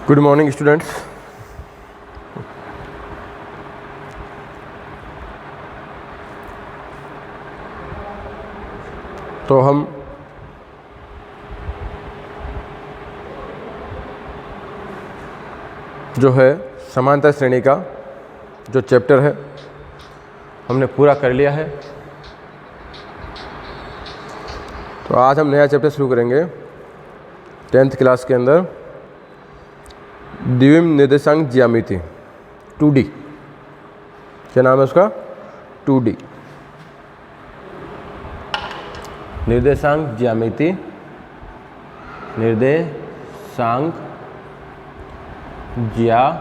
Good morning students. तो हम जो है समांतर श्रेणी का जो चैप्टर है हमने पूरा कर लिया है। तो आज हम नया चैप्टर शुरू करेंगे 10th क्लास के अंदर, द्विविम निर्देशांक ज्यामिति 2D। क्या नाम है उसका? 2D निर्देशांक ज्यामिति, निर्देशांक ज्यामिति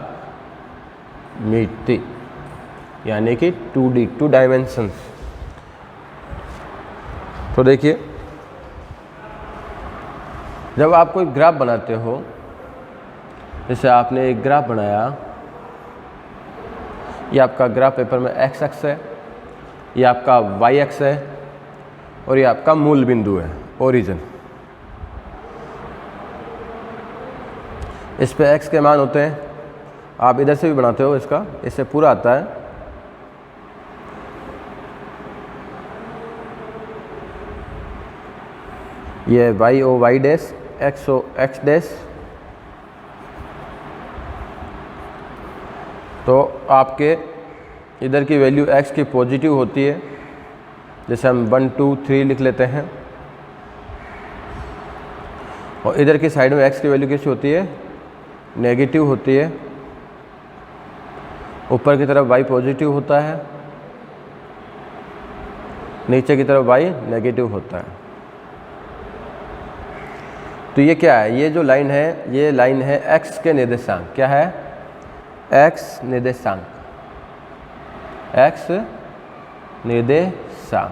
यानी कि 2D, 2 डायमेंशंस। तो देखिए, जब आप कोई ग्राफ बनाते हो, जैसे आपने एक ग्राफ बनाया, ये आपका ग्राफ पेपर में एक्स एक्स है, ये आपका वाई एक्स है और ये आपका मूल बिंदु है, ओरिजिन। इस पे एक्स के मान होते हैं। आप इधर से भी बनाते हो, इसका इससे पूरा आता है। ये Y O Y dash, X O X dash. तो आपके इधर की वैल्यू x की पॉजिटिव होती है, जैसे हम 1 2 3 लिख लेते हैं, और इधर की साइड में x की वैल्यू कैसी होती है? नेगेटिव होती है। ऊपर की तरफ y पॉजिटिव होता है, नीचे की तरफ y नेगेटिव होता है। तो ये क्या है? ये जो लाइन है, ये लाइन है x के निर्देशांक। क्या है? x निर्देशांक, x निर्देशांक।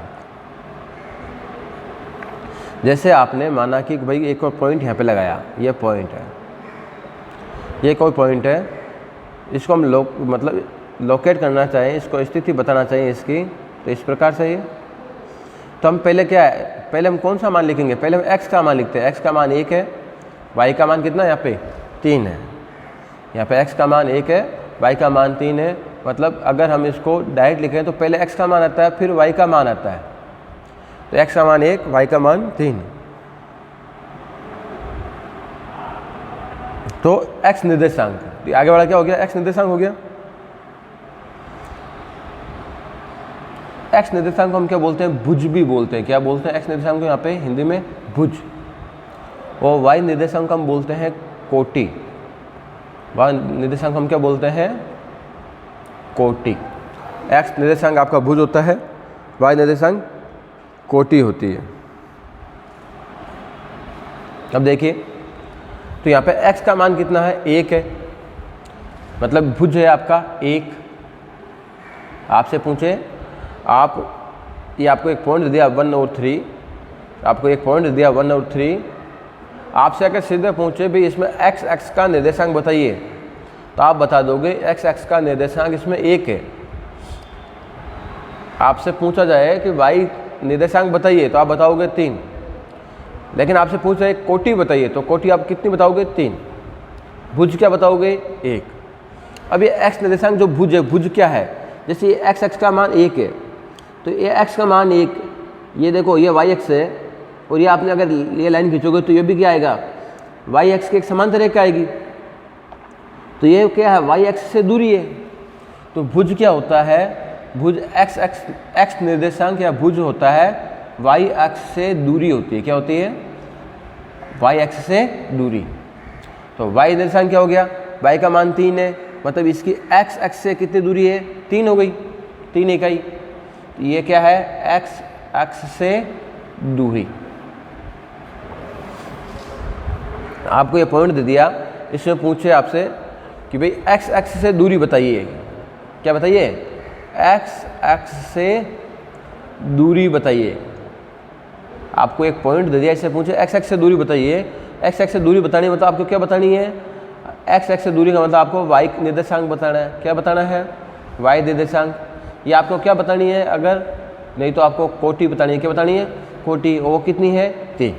जैसे आपने माना कि भाई एक और पॉइंट यहाँ पे लगाया, ये पॉइंट है, ये कोई पॉइंट है, इसको हम लोकेट करना चाहिए, इसको स्थिति बताना चाहिए इसकी। तो इस प्रकार से ये, तो हम पहले क्या है, पहले हम कौन सा मान लिखेंगे? पहले हम x का मान लिखते हैं। x का मान 1 है, y का मान कितना है? यहाँ पे 3 है। यहाँ पे x का मान 1 है, y का मान 3 है। मतलब अगर हम इसको डायरेक्ट लिखें तो पहले x का मान आता है, फिर y का मान आता है। तो x का मान 1, y का मान 3। तो x निर्देशांक, तो आगे वाला क्या हो गया? x निर्देशांक हो गया। x निर्देशांक को हम क्या बोलते हैं? भुज भी बोलते हैं। क्या बोलते हैं x निर्देशांक को? यहाँ पे हिंदी में भुज। और y निर्देशांक हम बोलते हैं कोटि। y निर्देशांक हम क्या बोलते हैं? कोटि। x निर्देशांक आपका भुज होता है, y निर्देशांक कोटि होती है। अब देखिए, तो यहाँ पे x का मान कितना है? 1 है, मतलब भुज है आपका 1। आपसे पूछे, ये आपको एक पॉइंट दिया 1 और 3, आपको एक पॉइंट दिया 1 और 3। आपसे अगर सीधे पूछे भी इसमें x x का निर्देशांक बताइए, तो आप बता दोगे x x का निर्देशांक इसमें 1 है। आपसे पूछा जाए कि y निर्देशांक बताइए, तो आप बताओगे 3। लेकिन आपसे पूछ रहे कोटि बताइए, तो कोटि आप कितनी बताओगे? 3। भुज क्या बताओगे? 1। अब ये x निर्देशांक जो भुज है, भुज क्या है? जैसे ये x x का मान 1 है, तो ये x का मान 1, ये देखो ये y x है, और ये आपने अगर ये लाइन खींचोगे तो ये भी क्या आएगा? y x के एक समांतर रेखा आएगी। तो ये क्या है? y x से दूरी है। तो भुज क्या होता है? भुज x निर्देशांक या भुज होता है y x से दूरी होती है। क्या होती है? y x से दूरी। तो y निर्देशांक क्या हो गया? y का मान 3 है, मतलब इसकी x x से कितनी दूरी है? 3 हो गई, 3 इकाई। ये क्या है? x x से दूरी। आपको ये पॉइंट दे दिया, इसमें पूछे आपसे कि भाई x x से दूरी बताइए। क्या बताइए? x x से दूरी बताइए। आपको एक पॉइंट दे दिया, इससे पूछे x x से दूरी बताइए। x x से दूरी बतानी मतलब आपको क्या बतानी है? x x से दूरी का मतलब आपको y निर्देशांक बताना है। क्या बताना है? y निर्देशांक। ये आपको क्या बतानी है? अगर नहीं तो आपको कोटि बतानी है। क्या बतानी है? कोटि। वो कितनी है? 3।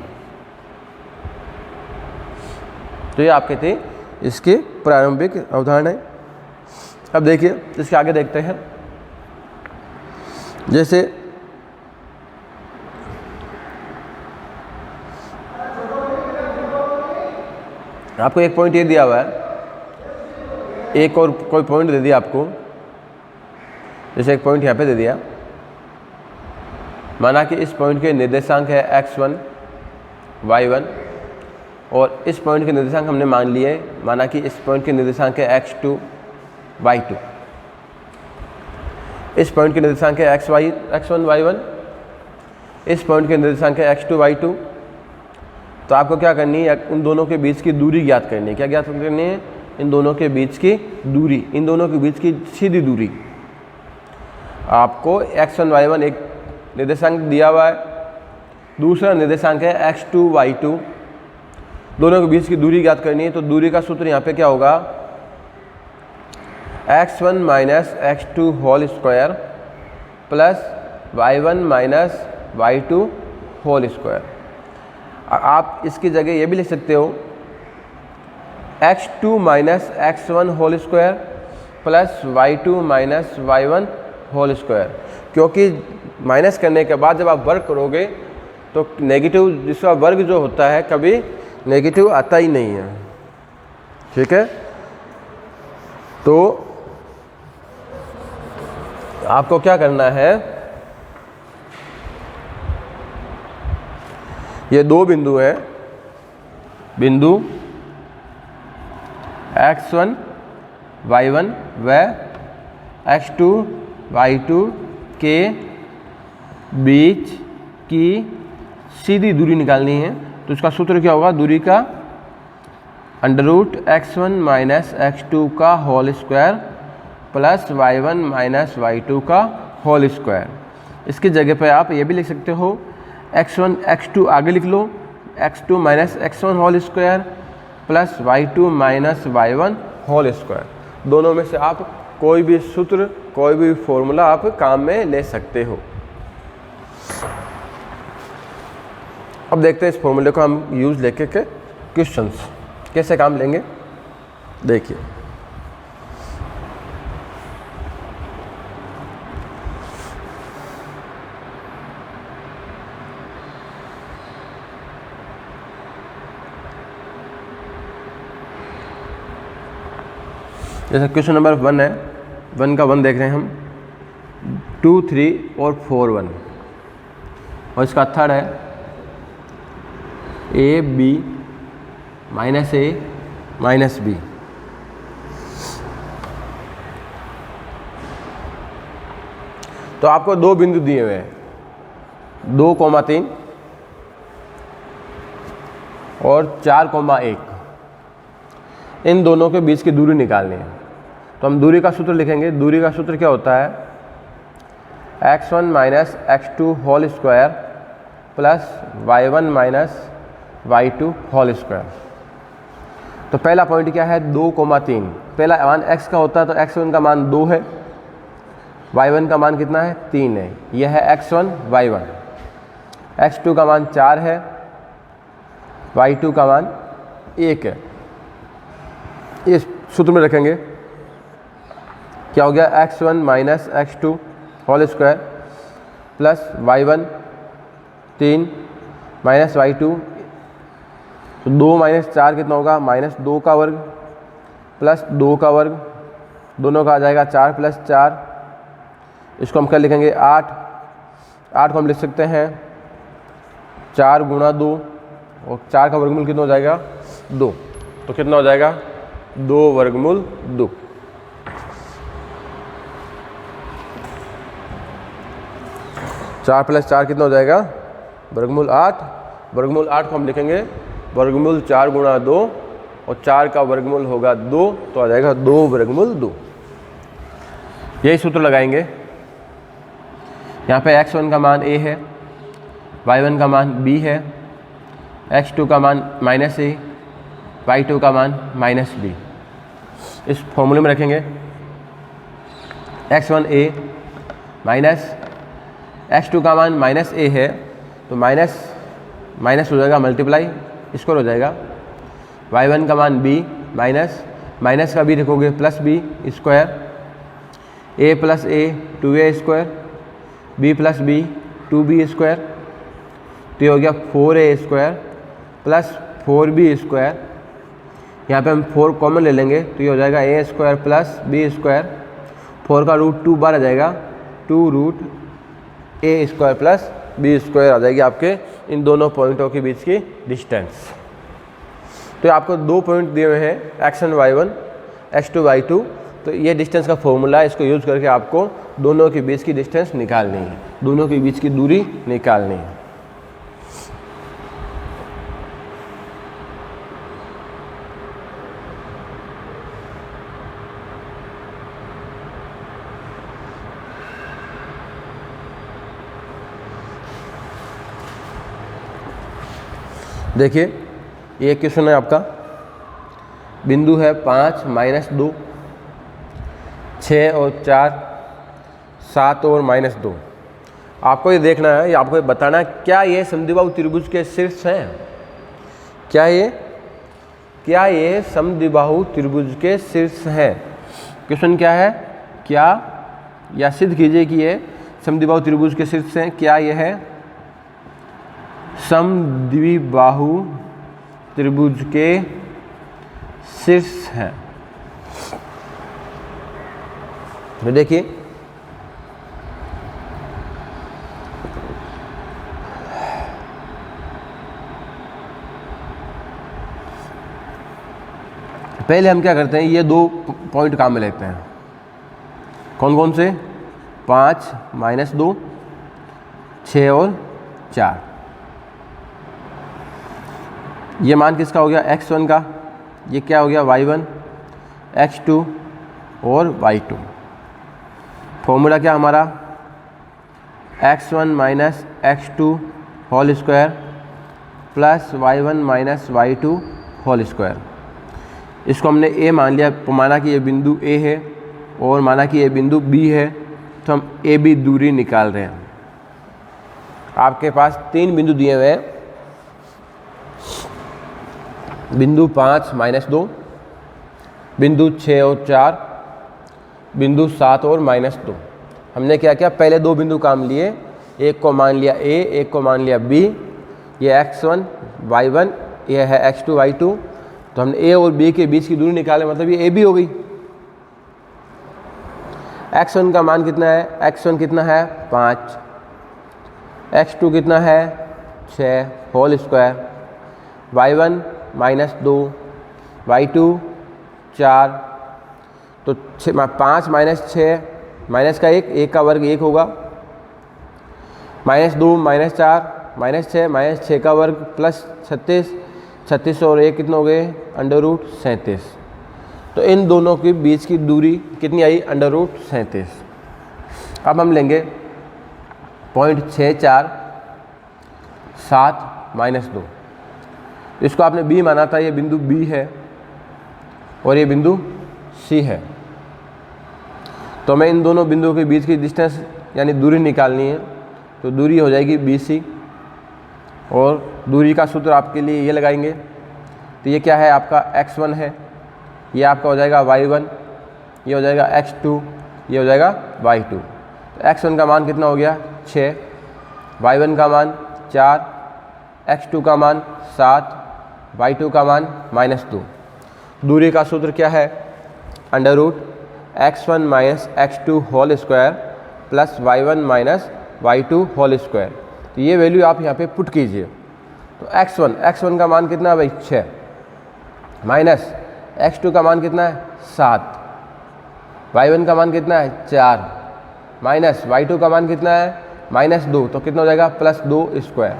तो ये आपके थे इसकी प्रारंभिक अवधारणा है। अब देखिए इसके आगे देखते हैं। जैसे आपको एक पॉइंट ये दिया हुआ है, एक और कोई पॉइंट दे दिया आपको, जैसे एक पॉइंट यहाँ पे दे दिया, माना कि इस पॉइंट के निर्देशांक है x1 y1 और इस पॉइंट के निर्देशांक हमने मान लिए, माना कि इस पॉइंट के निर्देशांक है x2 y2, इस पॉइंट के निर्देशांक है x1 y1, इस पॉइंट के निर्देशांक है x2 y2। तो आपको क्या करनी है, इन दोनों के बीच की दूरी ज्ञात करनी है। क्या ज्ञात करनी है? इन दोनों के बीच की दूरी, इन दोनों के बीच की सीधी दूरी। आपको x1 y1 एक निर्देशांक दिया हुआ है, दूसरा निर्देशांक है x2 y2, दोनों के बीच की दूरी ज्ञात करनी है। तो दूरी का सूत्र यहाँ पे क्या होगा, x1 minus x2 whole square plus y1 minus y2 whole square. आप इसकी जगह ये भी लिख सकते हो x2 minus x1 whole square plus y2 minus y1 whole square, क्योंकि माइनस करने के बाद जब आप वर्ग करोगे तो नेगेटिव, जिसका वर्ग जो होता है कभी नेगेटिव आता ही नहीं है। ठीक है, तो आपको क्या करना है, ये दो बिंदु हैं, बिंदु x1 y1 व x2 y2 के बीच की सीधी दूरी निकालनी है। तो इसका सूत्र क्या होगा, दूरी का √x1 माइनस x2 का whole square plus y1 minus y2 का होल स्क्वायर। इसकी जगह पे आप ये भी लिख सकते हो x1 x2 आगे लिख लो, x2 minus x1 whole square plus y2 minus y1 whole square. दोनों में से आप कोई भी सूत्र, कोई भी फॉर्मूला आप काम में ले सकते हो। अब देखते हैं इस फॉर्मूले को हम यूज लेके के क्वेश्चंस कैसे काम लेंगे। देखिए जैसे क्वेश्चन नंबर 1 है, 1 का 1 देख रहे हैं हम, 2 3 और 4 1, और इसका थर्ड है a b minus a minus b। तो आपको दो बिंदु दिए हुए हैं, 2,3 और 4,1, इन दोनों के बीच की दूरी निकालनी है। तो हम दूरी का सूत्र लिखेंगे। दूरी का सूत्र क्या होता है, x1 minus x2 whole square plus y1 minus y2 whole square. तो पहला पॉइंट क्या है, 2,3। पहला मान x का होता है तो x1 का मान 2 है, y1 का मान कितना है, 3 है। यह है x1 y1। x2 का मान 4 है, y2 का मान 1 है। इस सूत्र में रखेंगे, क्या हो गया, x1 minus x2 whole square plus y1 3 minus y2, तो 2 माइनस 4 कितना होगा, -2 का वर्ग प्लस 2 का वर्ग, दोनों का आ जाएगा 4 प्लस 4। इसको हम क्या लिखेंगे, 8। 8 को हम लिख सकते हैं 4 गुणा 2, और 4 का वर्गमूल कितना हो जाएगा, 2। तो कितना हो जाएगा, 2 वर्गमूल 2। चार प्लस 4 कितना हो जाएगा, वर्गमूल 8। वर्गमूल 8 को हम लिखेंगे वर्गमूल 4 गुणा 2, और 4 का वर्गमूल होगा 2, तो आ जाएगा 2 वर्गमूल 2। यही सूत्र लगाएंगे। यहाँ पे x1 का मान a है, y1 का मान b है, x2 का मान -a, y2 का मान -b। इस फॉर्मूले में रखेंगे x1a माइनस x2 का मान -a है, तो माइनस हो जाएगा मल्टीप्लाई, स्क्वायर हो जाएगा। y1 का मान b माइनस माइनस का बी लिखोगे plus b square, a plus a 2a square, b plus b 2b square, तो ये हो गया 4a square plus 4b square. यहाँ पे हम 4 कॉमन ले लेंगे तो ये हो जाएगा a square plus b square, 4 का रूट 2 बार आ जाएगा, 2 root a square plus b square आ जाएगी आपके इन दोनों पॉइंटों के बीच की डिस्टेंस। तो आपको 2 पॉइंट दिए हुए हैं x1 y1 x2 y2, तो ये डिस्टेंस का फॉर्मूला है, इसको यूज़ करके आपको दोनों के बीच की डिस्टेंस निकालनी है, दोनों के बीच की दूरी निकालनी है। देखिए ये क्वेश्चन है आपका, बिंदु है 5 माइनस 2, 6 और 4, 7 और माइनस 2। आपको ये देखना है, आपको ये बताना है क्या ये समद्विबाहु त्रिभुज के शीर्ष हैं, क्या ये समद्विबाहु त्रिभुज के शीर्ष हैं। क्वेश्चन क्या है, क्या, या सिद्ध कीजिए कि ये समद्विबाहु त्रिभुज के शीर्ष हैं, क्या ये है समद्विबाहु त्रिभुज के शीर्ष हैं। तो देखिए पहले हम क्या करते हैं, ये 2 पॉइंट काम में लेते हैं। कौन कौन से, 5 माइनस 2, 6 और 4। ये मान किसका हो गया, x1 का, ये क्या हो गया y1, x2 और y2। फॉर्मूला क्या हमारा, x1 minus x2 whole square plus y1 minus y2 whole square. इसको हमने a मान लिया, माना कि ये बिंदु a है और माना कि ये बिंदु b है, तो हम a b दूरी निकाल रहे हैं। आपके पास 3 बिंदु दिए हुए हैं, बिंदु 5 माइनस 2, बिंदु 6 और 4, बिंदु 7 और माइनस 2। हमने क्या किया, पहले 2 बिंदु काम लिए, एक को मान लिया a, एक को मान लिया b, ये x1 y1, ये है x2 y2। तो हमने a और b के बीच की दूरी निकाले, मतलब ये ab हो गई। x1 का मान कितना है, x1 कितना है 5, x2 कितना है 6 whole square, y1 minus 2, y2 4, तो 5 माइनस 6, माइनस का 1 का वर्ग 1 होगा, माइनस 2 माइनस 4 माइनस 6 माइनस 6 का वर्ग प्लस 36, 36 और 1 कितना हो गए अंडर रूट 37। तो इन दोनों के बीच की दूरी कितनी आई, अंडर रूट 37। अब हम लेंगे पॉइंट 6 4 7 माइनस 2, इसको आपने b माना था, ये बिंदु b है और ये बिंदु c है। तो हमें इन दोनों बिंदुओं के बीच की डिस्टेंस यानी दूरी निकालनी है, तो दूरी हो जाएगी BC, और दूरी का सूत्र आपके लिए ये लगाएंगे। तो ये क्या है आपका x1 है, ये आपका हो जाएगा y1, ये हो जाएगा x2, ये हो जाएगा y2। तो x1 का मान कितना हो गया 6, y1 का मान 4, x2 का मान 7, y2 का मान -2। दूरी का सूत्र क्या है, under root x1 minus x2 whole square plus y1 minus y2 whole square. तो ये वैल्यू आप यहाँ पे पुट कीजिए। तो x1 का मान कितना है भाई 6, माइनस x2 का मान कितना है 7, y1 का मान कितना है 4, माइनस y2 का मान कितना है -2, तो कितना हो जाएगा +2 स्क्वायर।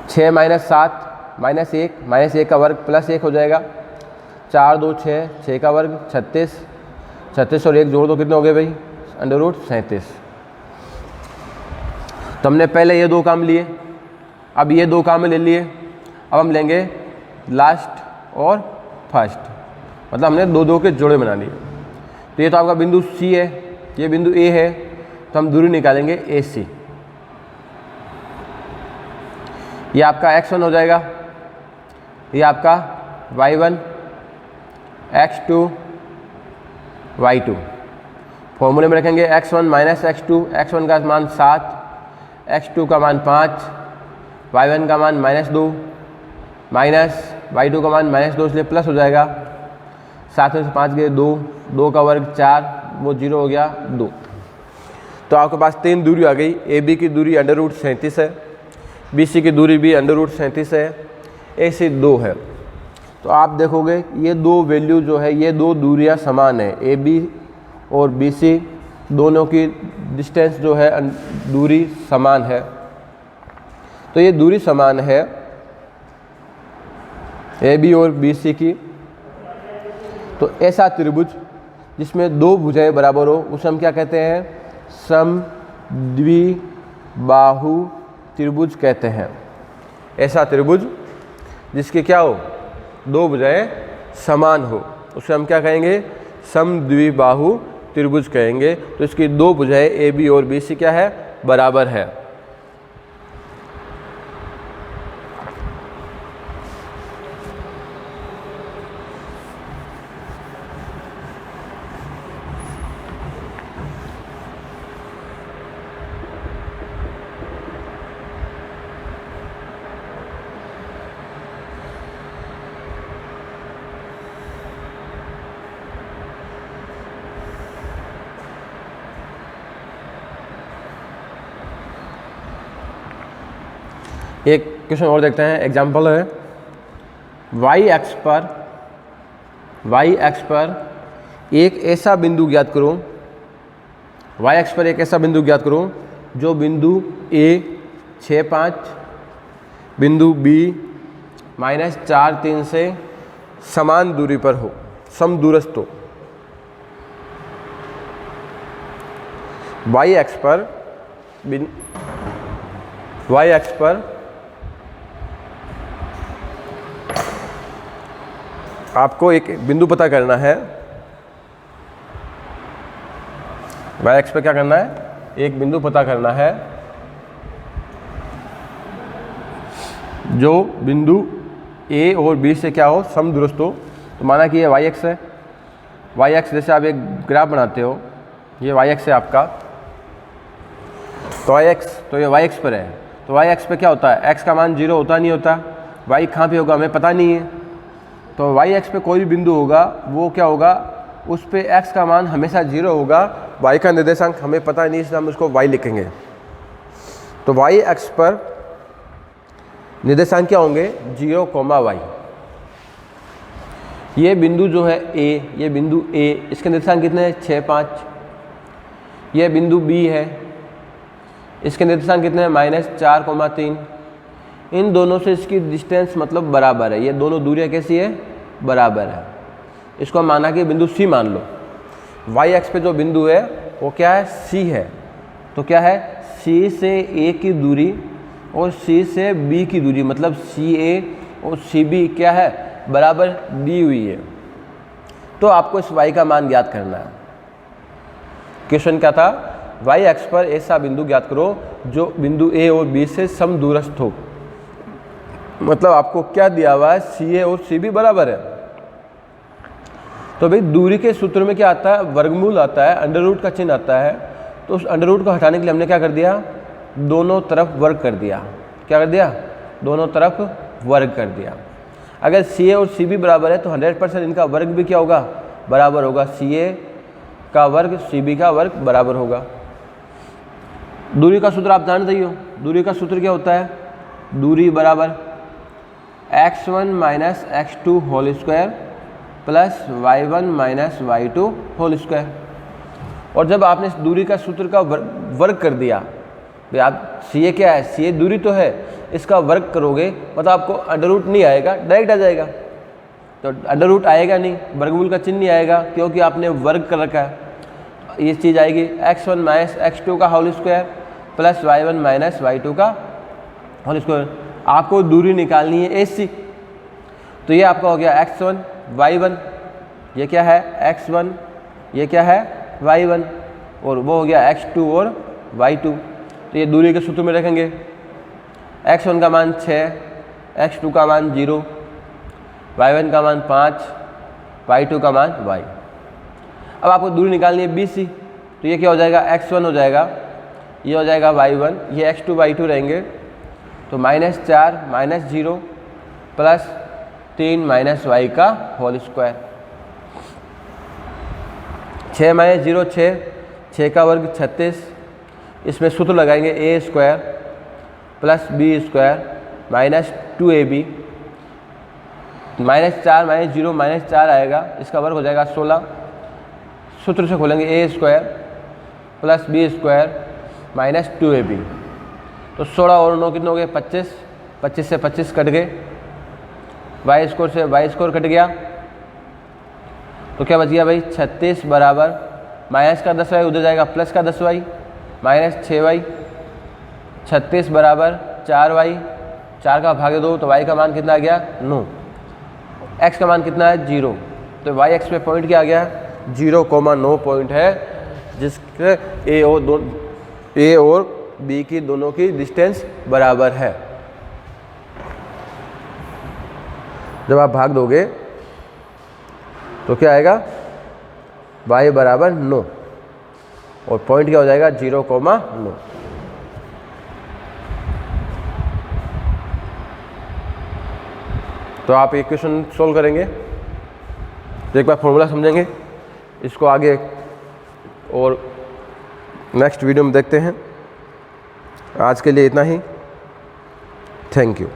6 माइनस 7 -1 का वर्ग प्लस 1 हो जाएगा, 4 2 6 का वर्ग 36 और 1 जोड़ दो कितने हो गए भाई अंडर रूट 37। तो हमने पहले ये 2 काम लिए, अब ये 2 काम ले लिए, अब हम लेंगे लास्ट और फर्स्ट, मतलब हमने 2 के जोड़े बना लिए। तो ये तो आपका बिंदु C है, ये बिंदु A है, तो हम दूरी निकालेंगे AC। ये आपका x1 हो जाएगा, ये आपका y1 x2 y2। फॉर्मूले में रखेंगे x1 माइनस x2, x1 का मान 7, x2 का मान 5, y1 का मान -2 माइनस y2 का मान -2, इसलिए प्लस हो जाएगा। 7 में से 5 गए 2, 2 का वर्ग 4, वो 0 हो गया 2। तो आपके पास 3 दूरी आ गई। ए बी की दूरी √37 है, बी सी की दूरी भी √37 है, ए सी 2 है। तो आप देखोगे ये दो वैल्यू जो है, ये दो दूरियां समान है, ए बी और बी सी दोनों की डिस्टेंस जो है दूरी समान है। तो ये दूरी समान है ए बी और बी सी की। तो ऐसा त्रिभुज जिसमें दो भुजाएं बराबर हो उसे हम क्या कहते हैं? समद्विबाहु त्रिभुज कहते हैं। ऐसा त्रिभुज जिसके क्या हो, दो भुजाएं समान हो, उसे हम क्या कहेंगे? समद्विबाहु त्रिभुज कहेंगे। तो इसकी दो भुजाएं ए बी और बी सी क्या है? बराबर है। एक क्वेश्चन और देखते हैं। एग्जाम्पल है y एक्स पर एक ऐसा बिंदु ज्ञात करो, y एक्स पर एक ऐसा बिंदु ज्ञात करो जो बिंदु A 6, 5, बिंदु B -4, 3 से समान दूरी पर हो, समदूरस्थ हो। y एक्स पर आपको एक बिंदु पता करना है। y एक्स पर क्या करना है? एक बिंदु पता करना है जो बिंदु A और B से क्या हो? समदूरस्थ हो। तो माना कि ये y एक्स है। y एक्स जैसे आप एक ग्राफ बनाते हो, ये y एक्स है आपका, तो y एक्स, तो ये y एक्स पर है। तो y एक्स पे क्या होता है? x का मान 0 होता नहीं होता? y कहाँ पे होगा हमें पता नहीं है। तो y एक्स पे कोई भी बिंदु होगा वो क्या होगा? उस पे x का मान हमेशा 0 होगा। y का निर्देशांक हमें पता नहीं, इसलिए हम उसको y लिखेंगे। तो y एक्स पर निर्देशांक क्या होंगे? 0, y। ये बिंदु जो है A, ये बिंदु A, इसके निर्देशांक कितने हैं? 6, 5। ये बिंदु B है, इसके निर्देशांक कितने हैं? -4, 3। इन दोनों से इसकी डिस्टेंस मतलब बराबर है। ये दोनों दूरियां कैसी है? बराबर है। इसको हम माना कि बिंदु C मान लो। y एक्स पे जो बिंदु है वो क्या है? C है। तो क्या है? C से A की दूरी और C से B की दूरी मतलब CA और CB क्या है? बराबर दी हुई है। तो आपको इस y का मान ज्ञात करना है। क्वेश्चन क्या था? y एक्स पर ऐसा बिंदु ज्ञात करो जो बिंदु A और B से समदूरस्थ हो। मतलब आपको क्या दिया हुआ है? CA और CB बराबर है। तो भाई दूरी के सूत्र में क्या आता है? वर्गमूल आता है, अंडर रूट का चिन्ह आता है। तो उस अंडर रूट को हटाने के लिए हमने क्या कर दिया? दोनों तरफ वर्ग कर दिया। क्या कर दिया? दोनों तरफ वर्ग कर दिया। अगर CA और CB बराबर है तो 100% इनका वर्ग भी क्या होगा? बराबर होगा। CA का वर्ग CB का वर्ग बराबर होगा। दूरी का सूत्र आप जानते ही हो। दूरी का सूत्र क्या होता है? दूरी बराबर x1 minus x2 whole square plus y1 minus y2 whole square. और जब आपने इस दूरी का सूत्र का वर्ग कर दिया, भाई आप CA क्या है? CA दूरी तो है, इसका वर्ग करोगे मतलब आपको अंडर रूट नहीं आएगा, डायरेक्ट आ जाएगा। तो अंडर रूट आएगा नहीं, वर्गमूल का चिन्ह नहीं आएगा क्योंकि आपने वर्ग कर रखा है। ये चीज़ आएगी x1 माइनस x2 का whole square plus y1 minus y2 का होल स्क्वायर। आपको दूरी निकालनी है AC। तो ये आपका हो गया x1 y1, ये क्या है? x1, ये क्या है? y1, और वो हो गया x2 और y2। तो ये दूरी के सूत्र में रखेंगे। x1 का मान 6, x2 का मान 0, y1 का मान 5, y2 का मान y। अब आपको दूरी निकालनी है BC, तो ये क्या हो जाएगा, x1 हो जाएगा, ये हो जाएगा y1, ये x2 y2 रहेंगे, तो -4 -0 प्लस 3 y का होल स्क्वायर। 6 - 0 6 का वर्ग 36, इसमें सूत्र लगाएंगे a² प्लस b² -2ab, -4 - 0 -4 आएगा, इसका वर्ग हो जाएगा 16। सूत्र से खोलेंगे a² प्लस b² -2ab, तो 16 और 9 कितने हो गए 25, 25 से 25 कट गए, y² से y² कट गया, तो क्या बच गया भाई 36 बराबर माइनस का 10y उधर जाएगा प्लस का 10y -6y, 36 बराबर 4y, 4 का भागे 2, तो y का मान कितना आ गया 9, x का मान कितना है 0, तो y x पे पॉइंट क्या आ गया 0,9 पॉइंट है, जिसके a और b की दोनों की डिस्टेंस बराबर है। जब आप भाग दोगे तो क्या आएगा y बराबर 9 और पॉइंट क्या हो जाएगा 0,9। तो आप एक क्वेश्चन सोल्व करेंगे, तो एक बार फॉर्मूला समझेंगे, इसको आगे और नेक्स्ट वीडियो में देखते हैं। आज के लिए इतना ही, थैंक यू।